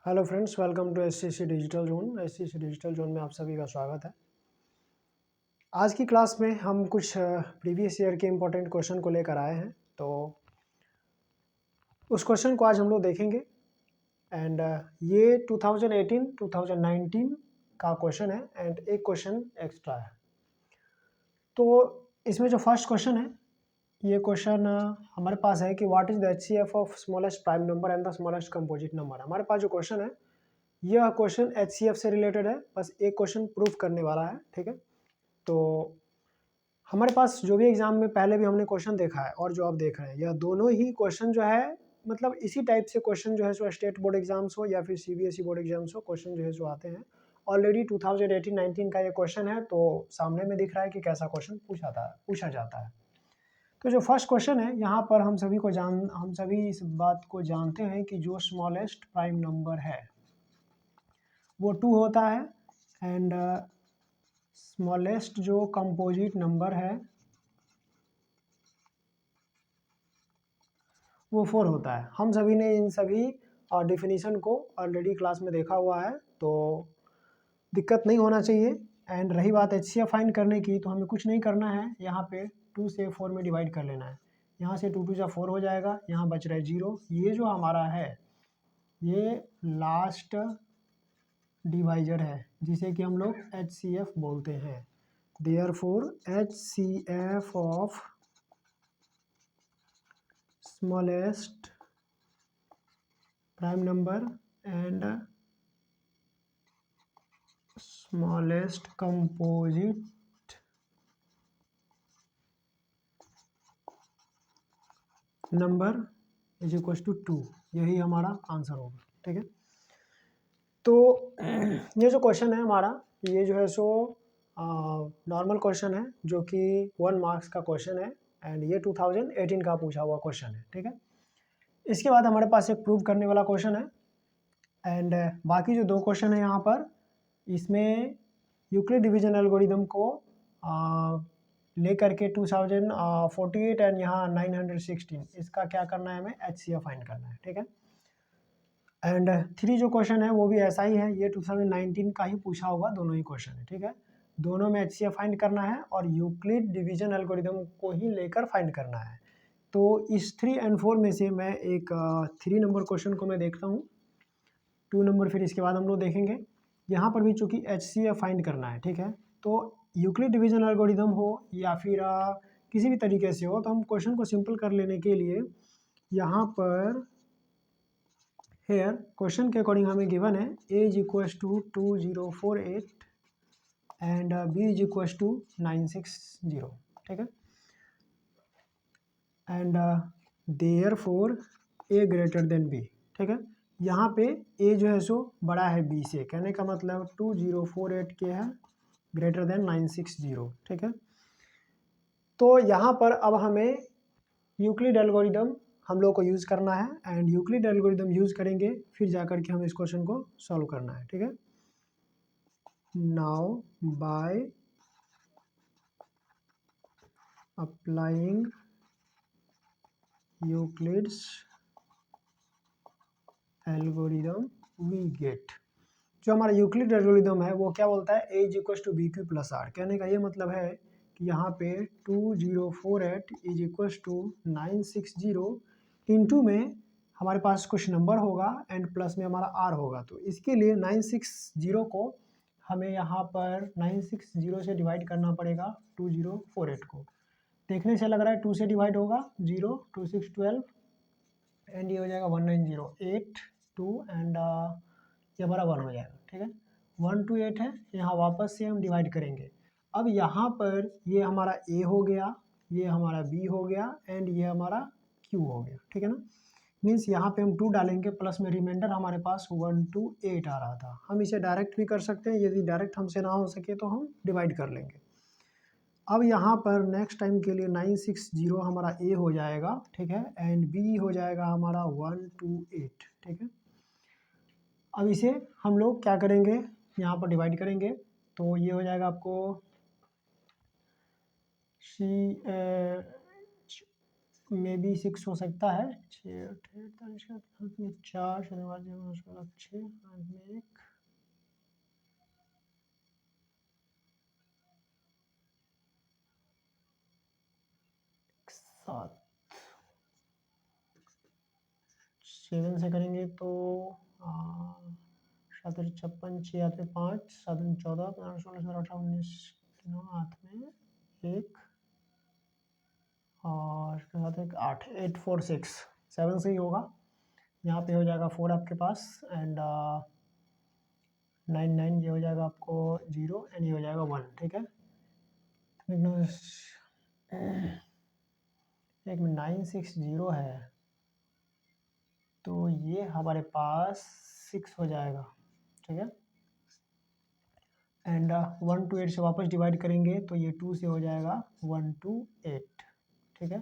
Hello friends, welcome to SCC digital zone. SCC digital zone में आप सभी का स्वागत है। आज की क्लास में हम कुछ प्रीवियस ईयर के इम्पोर्टेंट क्वेश्चन को लेकर आए हैं। तो उस क्वेश्चन को आज हम लोग देखेंगे एंड ये 2018-2019 का क्वेश्चन है एंड एक क्वेश्चन एक्स्ट्रा है। तो इसमें जो फर्स्ट क्वेश्चन है, ये क्वेश्चन हमारे पास है कि what is the HCF of smallest prime number and the smallest composite number. हमारे पास जो क्वेश्चन है, यह क्वेश्चन एचसीएफ से रिलेटेड है, बस एक क्वेश्चन प्रूफ करने वाला है। ठीक है, तो हमारे पास जो भी एग्जाम में पहले भी हमने क्वेश्चन देखा है और जो आप देख रहे हैं, यह दोनों ही क्वेश्चन जो है मतलब इसी टाइप से क्वेश्चन जो है सो स्टेट बोर्ड एग्जाम्स हो या फिर सीबीएसई बोर्ड एग्जाम्स हो, क्वेश्चन जो है सो आते हैं। ऑलरेडी 2018-19 का ये क्वेश्चन है, तो सामने में दिख रहा है कि कैसा क्वेश्चन पूछा जाता है। तो जो फर्स्ट क्वेश्चन है, यहाँ पर हम सभी इस बात को जानते हैं कि जो स्मॉलेस्ट प्राइम नंबर है वो 2 होता है एंड स्मॉलेस्ट जो कंपोजिट नंबर है वो 4 होता है। हम सभी ने इन सभी डेफिनेशन को ऑलरेडी क्लास में देखा हुआ है, तो दिक्कत नहीं होना चाहिए। एंड रही बात एचसीएफ फाइंड करने की, तो हमें कुछ नहीं करना है, यहाँ पे 2 से 4 में डिवाइड कर लेना है। यहाँ से 2 2 जा 4 हो जाएगा, यहाँ बच रहा है 0। ये जो हमारा है ये लास्ट डिवाइजर है जिसे कि हम लोग एचसीएफ बोलते हैं। Therefore HCF of smallest prime number and smallest composite number is equals to 2। यही हमारा आंसर होगा। ठीक है, तो ये जो क्वेश्चन है हमारा, ये जो है सो नॉर्मल क्वेश्चन है जो कि 1 मार्क्स का क्वेश्चन है एंड ये 2018 का पूछा हुआ क्वेश्चन है। ठीक है, इसके बाद हमारे पास एक प्रूव करने वाला क्वेश्चन है एंड बाकी जो 2 क्वेश्चन है यहाँ पर, इसमें यूक्लिड डिवीजन एल्गोरिदम को लेकर के 2048 एंड यहाँ 916, इसका क्या करना है, हमें HCF फाइंड करना है। ठीक है, एंड 3 जो क्वेश्चन है वो भी ऐसा ही है, ये 2019 का ही पूछा हुआ दोनों ही क्वेश्चन है। ठीक है, दोनों में HCF फाइंड करना है और यूक्लिड डिवीजन एल्गोरिदम को ही लेकर फाइंड करना है। तो इस 3 एंड 4 में से मैं एक 3 नंबर क्वेश्चन को मैं देखता हूँ, 2 नंबर फिर इसके बाद हम लोग देखेंगे। यहाँ पर भी चूँकि HCF फाइंड करना है, ठीक है, तो यूक्लिड डिवीजन एल्गोरिदम हो या फिर किसी भी तरीके से हो, तो हम क्वेश्चन को सिंपल कर लेने के लिए यहाँ पर हेयर क्वेश्चन के अकॉर्डिंग हमें गिवन है A is equals to 2048 and B is equals to 960। ठीक है, and therefore A greater than B। ठीक है, यहाँ पे A जो है सो बड़ा है B से, कहने का मतलब 2048 के है ग्रेटर देन 960। ठीक है, तो यहाँ पर अब हमें यूक्लिड एल्गोरिदम हम लोग को यूज़ करना है एंड यूक्लिड एल्गोरिदम यूज़ करेंगे, फिर जाकर के हमें इस क्वेश्चन को सॉल्व करना है। ठीक है, now by applying Euclid's algorithm we get, जो हमारा यूक्लिड एल्गोरिदम है वो क्या बोलता है, A is equal to b q plus r. कहने का ये मतलब है कि यहाँ पे 2048 इज इक्वल टू 960 इंटू में हमारे पास कुछ नंबर होगा एंड प्लस में हमारा आर होगा। तो इसके लिए 960 को हमें यहाँ पर 960 से डिवाइड करना पड़ेगा 2048 को। देखने से लग रहा है 2 से डिवाइड होगा, 0 2 6 12 एंड ये हो जाएगा 190 2 एंड ये हमारा 1 हो जाएगा। ठीक है, 1 to 8 है, यहाँ वापस से हम डिवाइड करेंगे। अब यहाँ पर ये हमारा A हो गया, ये हमारा B हो गया एंड ये हमारा Q हो गया। ठीक है ना, मीन्स यहाँ पे हम 2 डालेंगे, प्लस में रिमाइंडर हमारे पास 1 to 8 आ रहा था। हम इसे डायरेक्ट भी कर सकते हैं, यदि डायरेक्ट हमसे ना हो सके तो हम डिवाइड कर लेंगे। अब यहाँ पर नेक्स्ट टाइम के लिए 960 हमारा A हो जाएगा। ठीक है, एंड B हो जाएगा हमारा 1 to 8। ठीक है, अब इसे हम लोग क्या करेंगे, यहाँ पर डिवाइड करेंगे, तो ये हो जाएगा आपको मे बी 6 हो सकता है। 6 8 में 4 शनिवार 6 में 1 7 7 से करेंगे तो 7 56 6 हाथ में 5 7 14 15 16 17 18 19 9 हाथ में 1 और इसके साथ एक 8 8 4 6 7 से ही होगा। यहाँ पे हो जाएगा 4 आपके पास एंड 9 9 ये हो जाएगा आपको 0 एंड ये हो जाएगा 1। ठीक है, एक में 9 6 0 है तो ये हमारे पास 6 हो जाएगा। ठीक है, एंड 1 to 8 से वापस डिवाइड करेंगे तो ये 2 से हो जाएगा 1 to 8। ठीक है,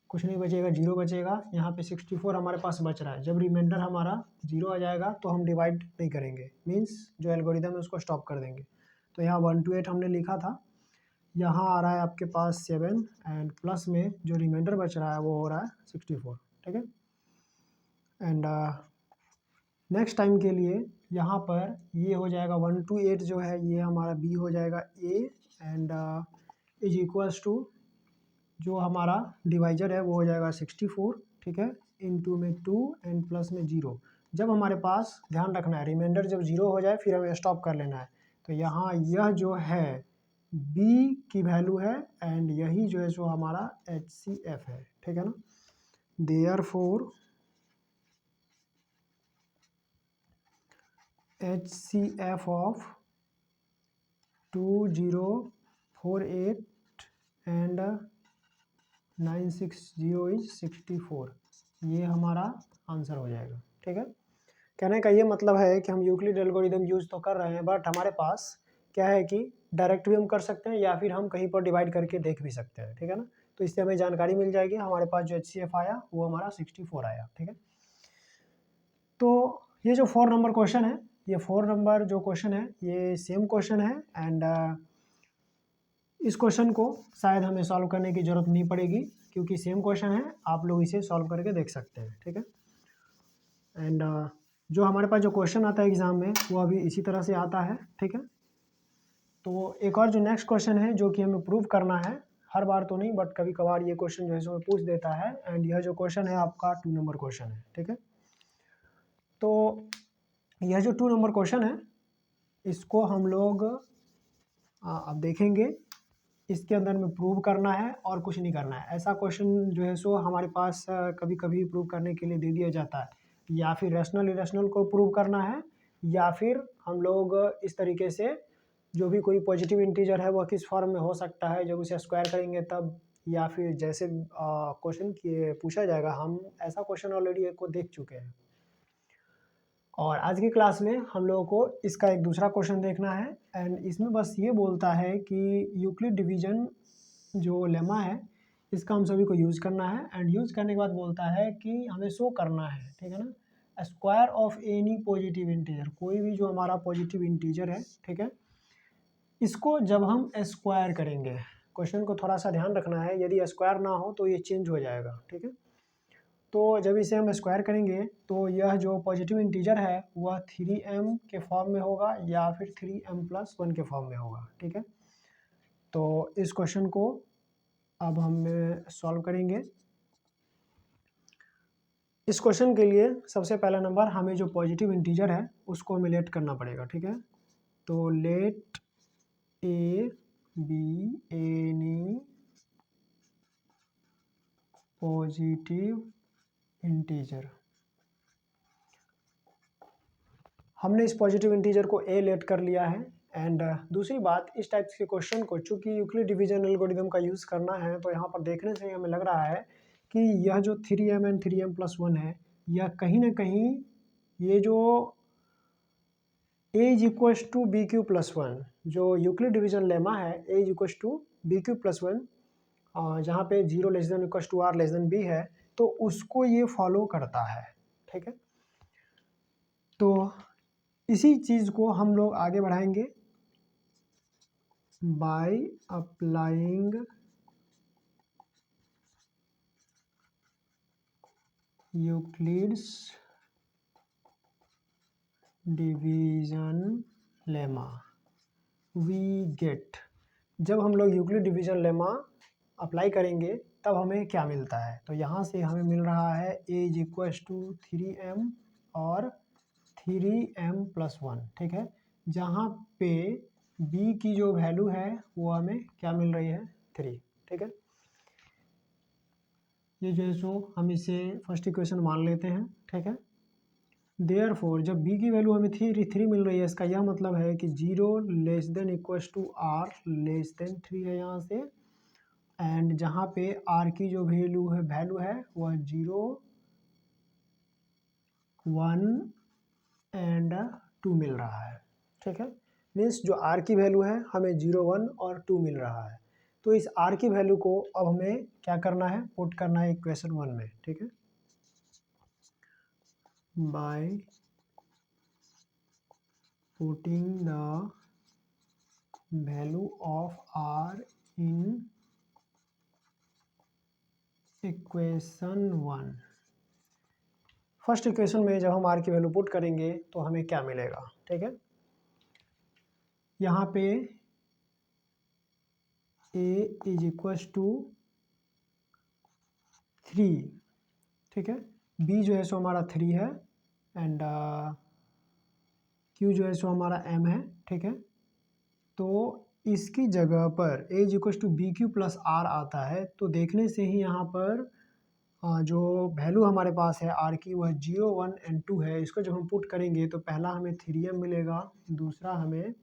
कुछ नहीं बचेगा, 0 बचेगा। यहाँ पे 64 हमारे पास बच रहा है। जब रिमाइंडर हमारा 0 आ जाएगा तो हम डिवाइड नहीं करेंगे, मीन्स जो एल्गोरिदम है उसको स्टॉप कर देंगे। तो यहाँ 1 to 8 हमने लिखा था, यहाँ आ रहा है आपके पास 7 एंड प्लस में जो रिमाइंडर बच रहा है वो हो रहा है 64। ठीक है, एंड नेक्स्ट टाइम के लिए यहाँ पर ये हो जाएगा 1 to 8 जो है ये हमारा बी हो जाएगा a and is equals to जो हमारा डिवाइजर है वो हो जाएगा 64। ठीक है, इनटू में 2 एंड प्लस में 0। जब हमारे पास ध्यान रखना है रिमाइंडर जब 0 हो जाए फिर हमें स्टॉप कर लेना है। तो यहाँ यह जो है b की वैल्यू है एंड यही जो है सो हमारा HCF है। ठीक है ना, therefore HCF of 2048 and 960 is 64, ये हमारा आंसर हो जाएगा। ठीक है, कहने का ये मतलब है कि हम यूक्लिड एल्गोरिदम यूज़ तो कर रहे हैं बट हमारे पास क्या है कि डायरेक्ट भी हम कर सकते हैं या फिर हम कहीं पर डिवाइड करके देख भी सकते हैं। ठीक है ना, तो इससे हमें जानकारी मिल जाएगी। हमारे पास जो HCF आया वो हमारा 64 आया। ठीक है, तो ये जो 4 नंबर क्वेश्चन है, ये 4 नंबर जो क्वेश्चन है ये सेम क्वेश्चन है एंड इस क्वेश्चन को शायद हमें सॉल्व करने की ज़रूरत नहीं पड़ेगी क्योंकि सेम क्वेश्चन है, आप लोग इसे सॉल्व करके देख सकते हैं। ठीक है, एंड जो हमारे पास जो क्वेश्चन आता है एग्ज़ाम में वो अभी इसी तरह से आता है। ठीक है, तो एक और जो नेक्स्ट क्वेश्चन है जो कि हमें प्रूव करना है, हर बार तो नहीं बट कभी कभार ये क्वेश्चन जो है सो पूछ देता है एंड यह जो क्वेश्चन है आपका 2 नंबर क्वेश्चन है। ठीक है, तो यह जो 2 नंबर क्वेश्चन है इसको हम लोग अब देखेंगे, इसके अंदर में प्रूव करना है और कुछ नहीं करना है। ऐसा क्वेश्चन जो है सो हमारे पास कभी कभी प्रूव करने के लिए दे दिया जाता है, या फिर रैशनल इरेशनल को प्रूव करना है या फिर हम लोग इस तरीके से जो भी कोई पॉजिटिव इंटीजर है वह किस फॉर्म में हो सकता है जब उसे स्क्वायर करेंगे तब, या फिर जैसे क्वेश्चन पूछा जाएगा। हम ऐसा क्वेश्चन ऑलरेडी एक को देख चुके हैं और आज की क्लास में हम लोगों को इसका एक दूसरा क्वेश्चन देखना है एंड इसमें बस ये बोलता है कि यूक्लिड डिवीजन जो लेमा है इसका हम सभी को यूज़ करना है एंड यूज़ करने के बाद बोलता है कि हमें शो करना है। ठीक है ना, square of any positive integer, कोई भी जो हमारा पॉजिटिव इंटीजर है। ठीक है, इसको जब हम स्क्वायर करेंगे, क्वेश्चन को थोड़ा सा ध्यान रखना है, यदि स्क्वायर ना हो तो ये चेंज हो जाएगा। ठीक है, तो जब इसे हम स्क्वायर करेंगे तो यह जो पॉजिटिव इंटीजर है वह 3m के फॉर्म में होगा या फिर 3m+1 के फॉर्म में होगा। ठीक है, तो इस क्वेश्चन को अब हम सॉल्व करेंगे। इस क्वेश्चन के लिए सबसे पहला नंबर हमें जो पॉजिटिव इंटीजर है उसको हमें लेट करना पड़ेगा। ठीक है, तो let a b any positive integer. हमने इस पॉजिटिव इंटीजर को ए लेट कर लिया है एंड दूसरी बात, इस टाइप के क्वेश्चन को चूंकि यूक्लिड डिवीजन एल्गोरिदम का यूज़ करना है तो यहाँ पर देखने से हमें लग रहा है कि यह जो 3m एंड 3m+1 है यह कहीं ना कहीं ये जो a is equals to BQ+1 जो यूक्लिड डिवीजन लेमा है a is equals to BQ+1 जहाँ पे 0 less than equals to r less than b है तो उसको ये फॉलो करता है। ठीक है, तो इसी चीज़ को हम लोग आगे बढ़ाएंगे by applying Euclid's division lemma we get. जब हम लोग यूक्लिड डिवीजन लेमा अप्लाई करेंगे तब हमें क्या मिलता है, तो यहाँ से हमें मिल रहा है a is equals to 3m और 3m+1, ठीक है। जहाँ पे b की जो वैल्यू है वो हमें क्या मिल रही है, 3, ठीक है। ये जो है सो हम इसे फर्स्ट इक्वेशन मान लेते हैं, ठीक है। देयरफॉर जब b की वैल्यू हमें 3 मिल रही है, इसका यह मतलब है कि 0 less than equals to r less than 3 है यहाँ से। एंड जहाँ पे r की जो वैल्यू है वह 0, 1 एंड 2 मिल रहा है, ठीक है। मीन्स जो r की वैल्यू है हमें 0, 1 और 2 मिल रहा है। तो इस r की वैल्यू को अब हमें क्या करना है, पुट करना है इक्वेशन 1 में, ठीक है। By putting the value of r in equation 1। First equation में जब हम r की वैल्यू पुट करेंगे तो हमें क्या मिलेगा, ठीक है। यहाँ पे a इज इक्वल्स टू 3, ठीक है। b जो है सो हमारा 3 है एंड q जो है सो हमारा m है, ठीक है। तो इसकी जगह पर a is equals to b q plus r आता है। तो देखने से ही यहाँ पर जो वैल्यू हमारे पास है r की वह 0, 1 एंड 2 है। इसको जब हम पुट करेंगे तो पहला हमें 3m मिलेगा, दूसरा हमें,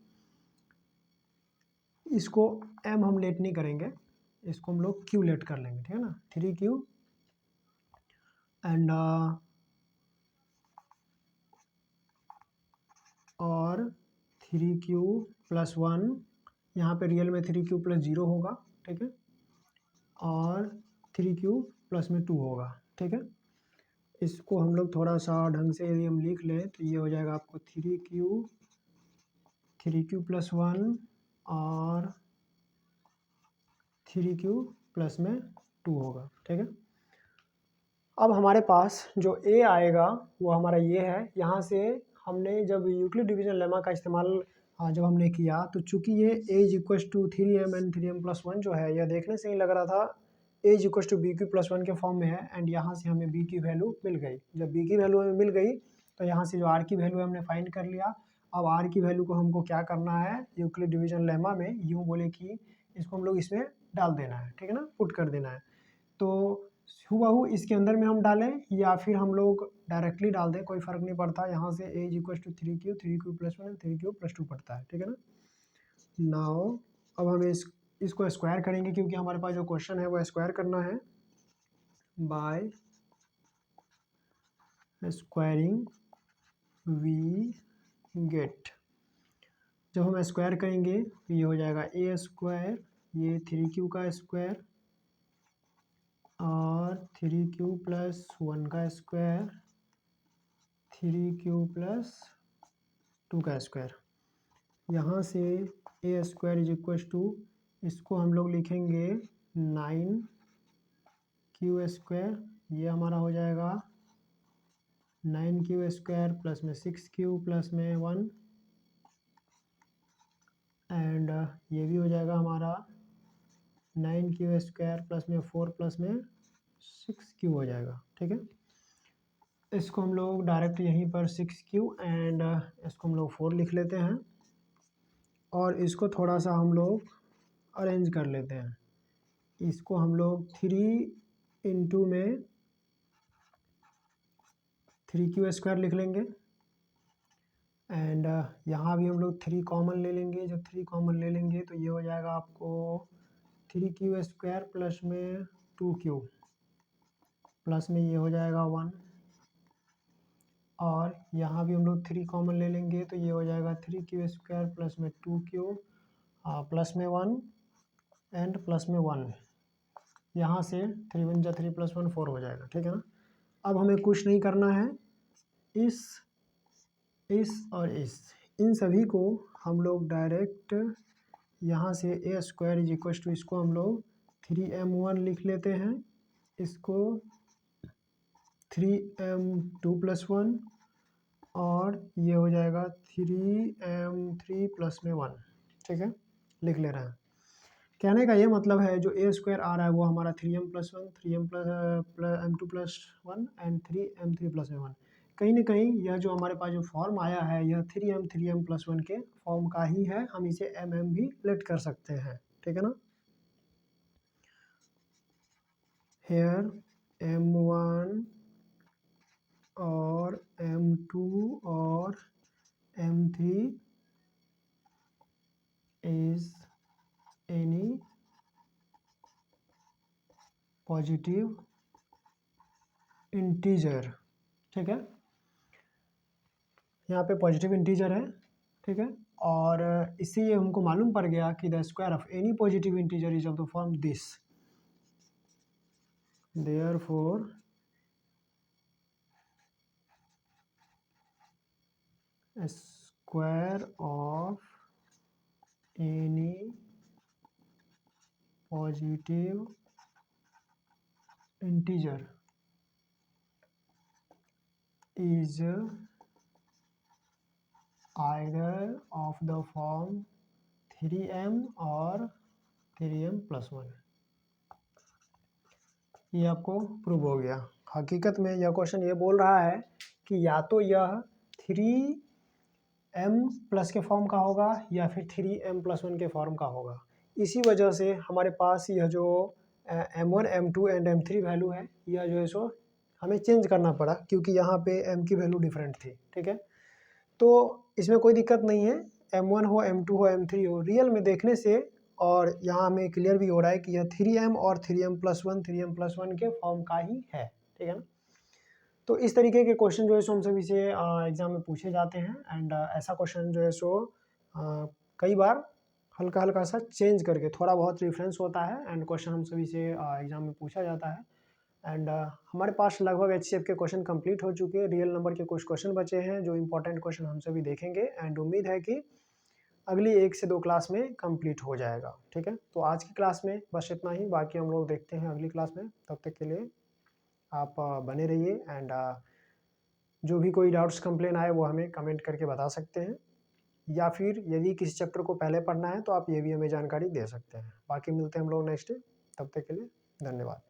इसको m हम लेट नहीं करेंगे, इसको हम लोग q लेट कर लेंगे, ठीक है ना। 3q एंड और 3q+1, यहाँ पे रियल में 3q+0 होगा, ठीक है। और 3q+2 होगा, ठीक है। इसको हम लोग थोड़ा सा ढंग से यदि हम लिख लें तो ये हो जाएगा आपको 3q+1 और 3q+2 होगा, ठीक है। अब हमारे पास जो a आएगा वो हमारा ये है। यहाँ से हमने जब यूक्लिड डिवीजन लेमा का इस्तेमाल जब हमने किया तो चूंकि ये a is equals to 3m and 3m+1 जो है, यह देखने से ही लग रहा था a is equals to bq+1 के फॉर्म में है। एंड यहाँ से हमें b की वैल्यू मिल गई। जब b की वैल्यू हमें मिल गई तो यहाँ से जो r की वैल्यू हमने फाइंड कर लिया। अब r की वैल्यू को हमको क्या करना है, यूक्लिड डिवीजन लेमा में यूँ बोले कि इसको हम लोग इसमें डाल देना है, ठीक है ना, पुट कर देना है। तो हूबहू इसके अंदर में हम डालें या फिर हम लोग डायरेक्टली डाल दें, कोई फ़र्क नहीं पड़ता। यहाँ से a is equal to 3q, 3q+1 3q+2 पड़ता है, ठीक है ना। नाउ अब हमें इसको स्क्वायर करेंगे क्योंकि हमारे पास जो क्वेश्चन है वो स्क्वायर करना है। बाय स्क्वायरिंग वी गेट, जब हम स्क्वायर करेंगे तो ये हो जाएगा a स्क्वायर, ये 3q का स्क्वायर और 3q+1 का स्क्वायर, 3q+2 का स्क्वायर। यहाँ से a square is equals to, इसको हम लोग लिखेंगे 9q स्क्वायर, ये हमारा हो जाएगा 9q स्क्वायर प्लस में 6q प्लस में 1 एंड ये भी हो जाएगा हमारा 9q स्क्वायर प्लस में 4 प्लस में 6q हो जाएगा, ठीक है। इसको हम लोग डायरेक्ट यहीं पर 6q एंड इसको हम लोग 4 लिख लेते हैं और इसको थोड़ा सा हम लोग अरेंज कर लेते हैं। इसको हम लोग 3 इंटू में 3q स्क्वायर लिख लेंगे एंड यहाँ भी हम लोग 3 कॉमन ले लेंगे। जब 3 कॉमन ले लेंगे तो ये हो जाएगा आपको 3q स्क्वायर प्लस में 2q प्लस में ये हो जाएगा 1 और यहाँ भी हम लोग 3 कॉमन ले लेंगे तो ये हो जाएगा 3q स्क्वायर प्लस में 2q प्लस में 1 एंड प्लस में 1। यहाँ से 3 1 जा 3 + 1 4 हो जाएगा, ठीक है ना। अब हमें कुछ नहीं करना है, इस और इन सभी को हम लोग डायरेक्ट यहाँ से a square is equal to, इसको हम लोग 3m1 लिख लेते हैं, इसको 3m2+1 और ये हो जाएगा 3m3+1, ठीक है, लिख ले रहे हैं। कहने का ये मतलब है जो a स्क्वायर आ रहा है वो हमारा 3m+1, 3m+m2+1 एंड 3m3+1। कहीं ना कहीं यह जो हमारे पास जो फॉर्म आया है यह 3m+1 के फॉर्म का ही है, हम इसे mm भी लेट कर सकते हैं, ठीक है ना। हेयर m1 और m2 और m3 is any positive integer, ठीक है, यहाँ पे पॉजिटिव इंटीजर है, ठीक है। और इससे ये हमको मालूम पड़ गया कि the square of any positive integer is of the form this, therefore square of any positive integer is either of the form 3m और 3m+1। ये आपको प्रूव हो गया। हकीकत में यह क्वेश्चन ये बोल रहा है कि या तो यह 3m+ के फॉर्म का होगा या फिर 3m+1 के फॉर्म का होगा। इसी वजह से हमारे पास यह जो m1, m2 and m3 value है यह जो है सो हमें चेंज करना पड़ा, क्योंकि यहाँ पे m की वैल्यू डिफरेंट थी, ठीक है। तो इसमें कोई दिक्कत नहीं है, m1 हो, m2 हो, m3 हो, रियल में देखने से और यहाँ हमें क्लियर भी हो रहा है कि यह 3m और 3m+1 के फॉर्म का ही है, ठीक है ना। तो इस तरीके के क्वेश्चन जो है सो हम सभी से एग्ज़ाम में पूछे जाते हैं एंड ऐसा क्वेश्चन जो है सो कई बार हल्का हल्का सा चेंज करके थोड़ा बहुत रेफरेंस होता है एंड क्वेश्चन हम सभी से एग्ज़ाम में पूछा जाता है। एंड हमारे पास लगभग HCF के क्वेश्चन कंप्लीट हो चुके हैं, रियल नंबर के कुछ क्वेश्चन बचे हैं जो इंपॉर्टेंट क्वेश्चन हम सभी देखेंगे एंड उम्मीद है कि अगली 1 से 2 क्लास में कंप्लीट हो जाएगा, ठीक है। तो आज की क्लास में बस इतना ही, बाकी हम लोग देखते हैं अगली क्लास में। तब तक के लिए आप बने रहिए एंड जो भी कोई डाउट्स कंप्लेन आए वो हमें कमेंट करके बता सकते हैं, या फिर यदि किसी चैप्टर को पहले पढ़ना है तो आप ये भी हमें जानकारी दे सकते हैं। बाकी मिलते हैं हम लोग नेक्स्ट डे, तब तक के लिए धन्यवाद।